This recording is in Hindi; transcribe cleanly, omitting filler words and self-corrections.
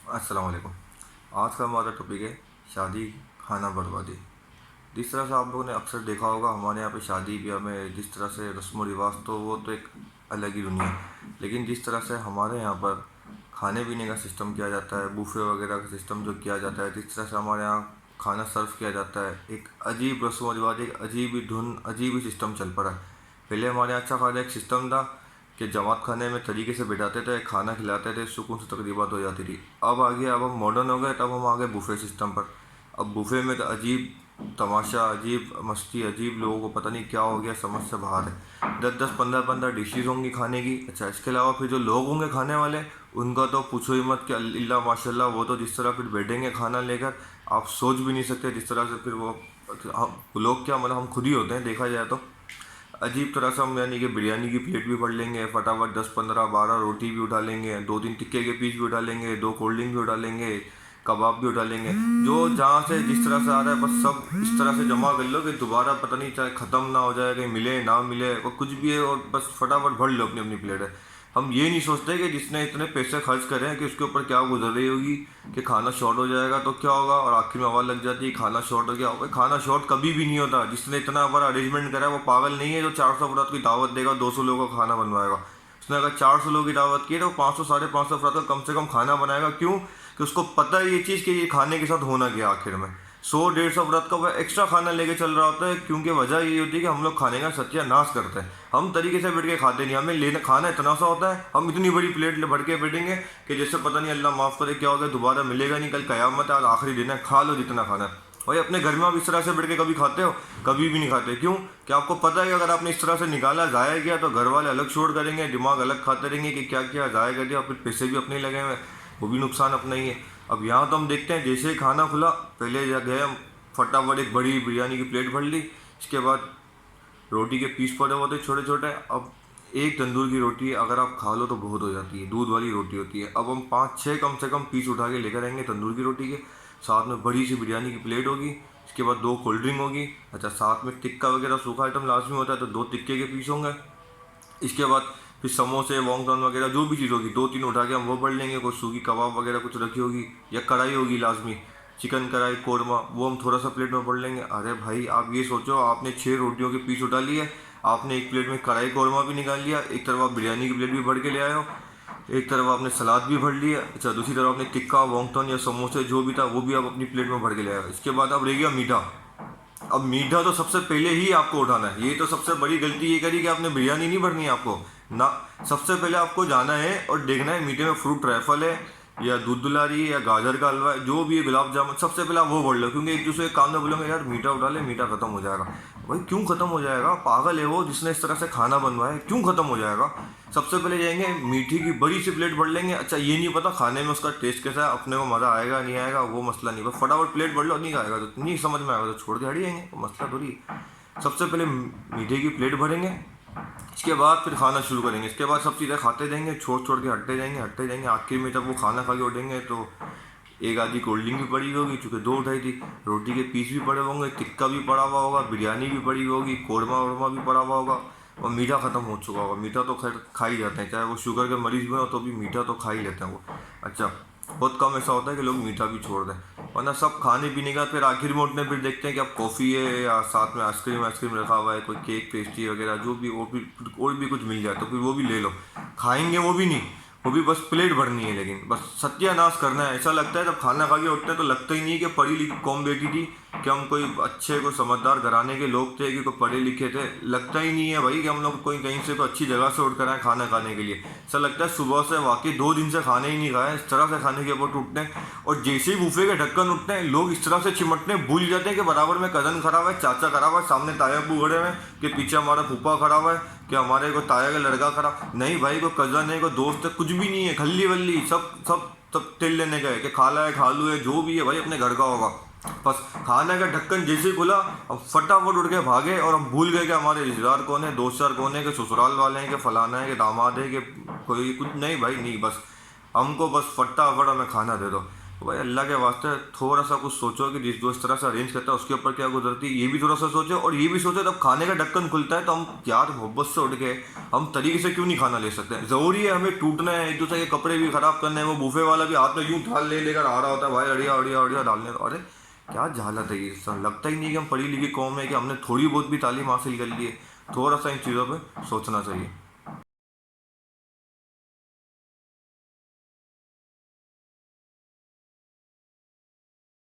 अस्सलाम वालेकुम। आज का हमारा टॉपिक है शादी, खाना बर्बादी। जिस तरह से आप लोगों ने अक्सर देखा होगा हमारे यहाँ पे शादी ब्याह में जिस तरह से रस्म व रिवाज, तो वो तो एक अलग ही दुनिया है। लेकिन जिस तरह से हमारे यहाँ पर खाने पीने का सिस्टम किया जाता है, बूफे वगैरह का सिस्टम जो किया जाता है, जिस तरह से हमारे यहाँ खाना सर्व किया जाता है, एक अजीब रस्म व रिवाज, एक अजीब ही धुन, अजीब ही सिस्टम चल पड़ा है। पहले हमारे यहाँ अच्छा खासा एक सिस्टम था कि जमात खाने में तरीके से बिठाते थे, खाना खिलाते थे, सुकून से तकरीबात हो जाती थी। अब आ गया, अब हम मॉडर्न हो गए, तब हम आ गए बूफे सिस्टम पर। अब बूफे में तो अजीब तमाशा, अजीब मस्ती, अजीब लोगों को पता नहीं क्या हो गया, समझ से बाहर है। 10-10 15-15 डिशेज होंगी खाने की। अच्छा, इसके अलावा फिर जो लोग होंगे खाने वाले, उनका तो पूछो ही मत कि अल्लाह माशाल्लाह, वो तो जिस तरह फिर बैठेंगे खाना लेकर, आप सोच भी नहीं सकते जिस तरह से फिर वो हम लोग क्या, मतलब हम खुद ही होते हैं देखा जाए तो। अजीब तरह से हम यानी कि बिरयानी की प्लेट भी भर लेंगे, फटाफट 10 15 12 रोटी भी उठा लेंगे, 2 3 टिक्के के पीस भी उठा लेंगे, 2 कोल्ड ड्रिंक भी उठा लेंगे, कबाब भी उठा लेंगे। जो जहाँ से जिस तरह से आ रहा है बस सब इस तरह से जमा कर लो कि दोबारा पता नहीं चाहे ख़त्म ना हो जाए, कहीं मिले ना मिले, और कुछ भी है, और बस फटाफट भर लो अपनी अपनी प्लेट है। हम ये नहीं सोचते कि जिसने इतने पैसे खर्च करे हैं कि उसके ऊपर क्या गुजर रही होगी, कि खाना शॉर्ट हो जाएगा तो क्या होगा, और आखिर में आवाज़ लग जाती है खाना शॉर्ट हो गया। भाई खाना शॉर्ट कभी भी नहीं होता। जिसने इतना बड़ा अरेंजमेंट करा है वो पागल नहीं है जो 400 अफराद की दावत देगा, 200 लोगों का खाना बनवाएगा। उसने अगर 400 लोगों की दावत की है तो 500 550 अफराद का कम से कम खाना बनाएगा। क्यों? कि उसको पता है ये चीज़ कि ये खाने के साथ होना क्या आखिर में। 100 150 अफराद का वह एक्स्ट्रा खाना लेके चल रहा होता है, क्योंकि वजह ये होती है कि हम लोग खाने का सत्यानाश करते हैं। हम तरीके से बैठ के खाते नहीं, हमें लेना खाना इतना सा होता है, हम इतनी बड़ी प्लेट भर के बैठेंगे कि जैसे पता नहीं अल्लाह माफ़ करे क्या हो गया, दोबारा मिलेगा नहीं, कल क़यामत है, आज आखिरी दिन है, खा लो जितना खाना है। भाई अपने घर में आप इस तरह से बैठ के कभी खाते हो? कभी भी नहीं खाते। क्यों? कि आपको पता है कि अगर आपने इस तरह से निकाला, ज़ाया किया, तो घर वाले अलग शोर करेंगे, दिमाग अलग खाते रहेंगे कि क्या क्या ज़ाया कर दिया, फिर पैसे भी अपने ही लगे हुए, वो भी नुकसान अपना ही है। अब यहाँ तो हम देखते हैं जैसे ही खाना खुला, पहले गए हम, फटाफट एक बड़ी बिरयानी की प्लेट भर ली। इसके बाद रोटी के पीस पड़े होते छोटे छोटे। अब एक तंदूर की रोटी अगर आप खा लो तो बहुत हो जाती है, दूध वाली रोटी होती है। अब हम 5 6 कम से कम पीस उठा के लेकर आएंगे तंदूर की रोटी के, साथ में बड़ी सी बिरयानी की प्लेट होगी। इसके बाद 2 कोल्ड ड्रिंक होगी। अच्छा, साथ में टिक्का वगैरह सूखा आइटम लाजमी होता है, तो 2 टिक्के के पीस होंगे। इसके बाद फिर समोसे वॉन्गटॉन वगैरह जो भी चीज़ होगी 2 3 उठा के हम वो बढ़ लेंगे। कोई सूखी कबाब वगैरह कुछ रखी होगी, या कढ़ाई होगी लाजमी, चिकन कढ़ाई कौरमा, वो हम थोड़ा सा प्लेट में बढ़ लेंगे। अरे भाई आप ये सोचो, आपने 6 रोटियों के पीस उठा लिए, आपने एक प्लेट में कढ़ाई कौरमा भी निकाल लिया, एक तरफ आप बिरयानी की प्लेट भी भर के ले आए हो, एक तरफ आपने सलाद भी भर लिया। अच्छा, दूसरी तरफ आपने टिक्का वॉन्गटॉन या समोसे जो भी था वो भी आप अपनी प्लेट में भर के ले आए हो। इसके बाद अब रह गया मीठा। अब मीठा तो सबसे पहले ही आपको उठाना है। ये तो सबसे बड़ी गलती ये करी कि आपने बिरयानी नहीं भरनी है आपको ना। सबसे पहले आपको जाना है और देखना है मीठे में फ्रूट ट्रैफल है, या दूध दुलारी है, या गाजर का हलवा है, जो भी है, गुलाब जामुन, सबसे पहले आप वो भर लो। क्योंकि एक दूसरे के कान में बोलेंगे यार मीठा उठा ले, मीठा खत्म हो जाएगा। भाई क्यों खत्म हो जाएगा? पागल है वो जिसने इस तरह से खाना बनवाया है, क्यों खत्म हो जाएगा? सबसे पहले जाएंगे मीठी की बड़ी सी प्लेट भर लेंगे। अच्छा, ये नहीं पता खाने में उसका टेस्ट कैसा है, अपने को मज़ा आएगा नहीं आएगा वो मसला नहीं, बस फटाफट प्लेट भर लो, नहीं आएगा तो नहीं समझ में आएगा तो छोड़ के हट जाएंगे, वो मसला थोड़ी है। सबसे पहले मीठे की प्लेट भरेंगे, इसके बाद फिर खाना शुरू करेंगे। इसके बाद सब चीज़ें खाते जाएंगे, छोड़ छोड़ के हटते जाएंगे हटते जाएंगे। आखिर में जब वो खाना खा के उठेंगे तो एक आधी कोल्ड ड्रिंक भी पड़ी होगी, चूँकि 2 उठाई थी, रोटी के पीस भी पड़े होंगे, टिक्का भी पड़ा हुआ होगा, बिरयानी भी पड़ी होगी, कौरमा वरमा भी पड़ा हुआ होगा, और मीठा ख़त्म हो चुका होगा। मीठा तो खैर खा ही जाते हैं, चाहे वो शुगर के मरीज भी हो तो भी मीठा तो खा ही लेते हैं वो। अच्छा, बहुत कम ऐसा होता है कि लोग मीठा भी छोड़ दें, वरना सब खाने पीने का फिर आखिर में उठने फिर देखते हैं कि अब कॉफ़ी है या साथ में आइसक्रीम रखा हुआ है, कोई केक पेस्ट्री वगैरह जो भी, और भी कुछ मिल जाए तो फिर वो भी ले लो। खाएंगे वो भी नहीं, वो भी बस प्लेट भरनी है, लेकिन बस सत्यानाश करना है। ऐसा लगता है जब खाना खा के उठते हैं तो लगता ही नहीं है कि पढ़ी लिखी कौम बैठी थी, कि हम कोई अच्छे कोई समझदार घराने के लोग थे, कि कोई पढ़े लिखे थे। लगता ही नहीं है भाई कि हम लोग कोई कहीं से कोई अच्छी जगह से उठ कर आए खाना खाने के लिए। ऐसा लगता है सुबह से वाकई 2 दिन से खाने ही नहीं खाए, इस तरह से खाने के ऊपर टूटते हैं। और जैसे ही बूफे के ढक्कन उठते हैं लोग इस तरह से चिमटने भूल जाते हैं कि बराबर में कज़न खड़ा हुआ है, चाचा खड़ा हुआ है, सामने ताया अब्बू खड़े हुए हैं, कि पीछे हमारा फूफा खड़ा हुआ है, कि हमारे को ताया का लड़का खड़ा। नहीं भाई, कोई कज़न है, कोई दोस्त है, कुछ भी नहीं है, खल्ली वल्ली सब सब सब तेल लेने गए, कि खाला है खालू है जो भी है भाई अपने घर का होगा। बस खाने का ढक्कन जैसे ही खुला हम फटाफट उठ के भागे, और हम भूल गए कि हमारे रिश्तेदार कौन है, दोस्त यार कौन है, कि ससुराल वाले हैं, कि फलाना है, कि दामाद है, कि कोई कुछ नहीं भाई नहीं, बस हमको बस फटाफट हमें खाना दे दो। तो भाई अल्लाह के वास्ते थोड़ा सा कुछ सोचो कि जिस जो इस तरह से अरेंज करता है उसके ऊपर क्या गुजरती है, ये भी थोड़ा सा सोचो। और ये भी सोचो जब खाने का ढक्कन खुलता है तो हम यार मोहब्बत से उठ के हम तरीके से क्यों नहीं खाना ले सकते? ज़रूरी है हमें टूटना है, एक दूसरे के कपड़े भी खराब करने हैं? वो बूफे वाला भी हाथ में यूं थाल ले लेकर आ रहा होता है, भाई अड़िया अड़िया अड़िया डालने। अरे क्या जहालत है ये सब! लगता ही नहीं कि हम पढ़ी लिखी कौम है, कि हमने थोड़ी बहुत भी तालीम हासिल कर ली है। थोड़ा सा इन चीज़ों पर सोचना चाहिए।